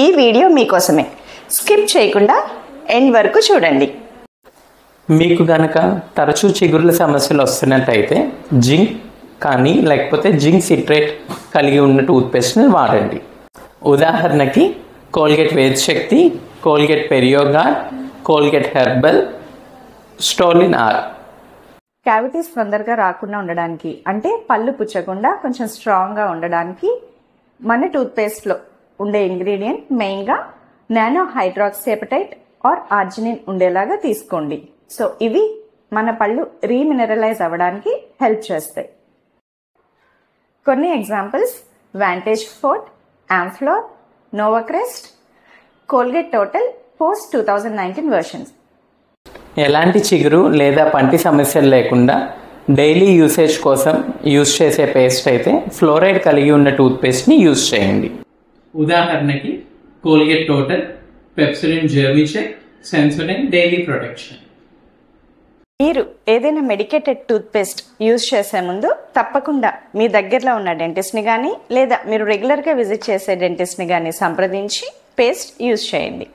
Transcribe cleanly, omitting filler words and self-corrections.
ఈ వీడియో మీకోసమే. స్కిప్ చేయకుండా ఎండ్ వరకు చూడండి. మీకు గనక తరచూ చిగుర్ల సమస్యలు వస్తున్నట్టయితే జింక్ కానీ లేకపోతే జింక్ సిట్రేట్ కలిగి ఉన్న టూత్పేస్ట్ని వాడండి. ఉదాహరణకి Colgate Vedshakti, Colgate Periogard, Colgate herbal, Stolin R. Cavities తొందరగా రాకుండా ఉండడానికి, అంటే పళ్ళు పుచ్చకుండా కొంచెం స్ట్రాంగ్గా ఉండడానికి మన టూత్పేస్ట్లో ఉండే ఇంగ్రీడియంట్ మెయిన్గా nano hydroxyapatite or arginine ఉండేలాగా తీసుకోండి. సో ఇవి మన పళ్ళు రీమినరలైజ్ అవ్వడానికి హెల్ప్ చేస్తాయి. కొన్ని examples: Vantej Forte, Amflor, Novacrest, Colgate total post 2019 versions. ఎలాంటి చిగురు లేదా పంటి సమస్యలు లేకుండా డైలీ యూసేజ్ కోసం యూజ్ చేసే పేస్ట్ అయితే ఫ్లోరైడ్ కలిగి ఉన్న టూత్పేస్ట్ని యూజ్ చేయండి. ఉదాహరణకి Colgate total, Pepsodent Germicheck, Sensodyne daily protection. మీరు ఏదైనా మెడికేటెడ్ టూత్పేస్ట్ యూజ్ చేసే ముందు తప్పకుండా మీ దగ్గరలో ఉన్న డెంటిస్ట్ని కానీ లేదా మీరు రెగ్యులర్గా విజిట్ చేసే డెంటిస్ట్ని కానీ సంప్రదించి పేస్ట్ యూజ్ చేయండి.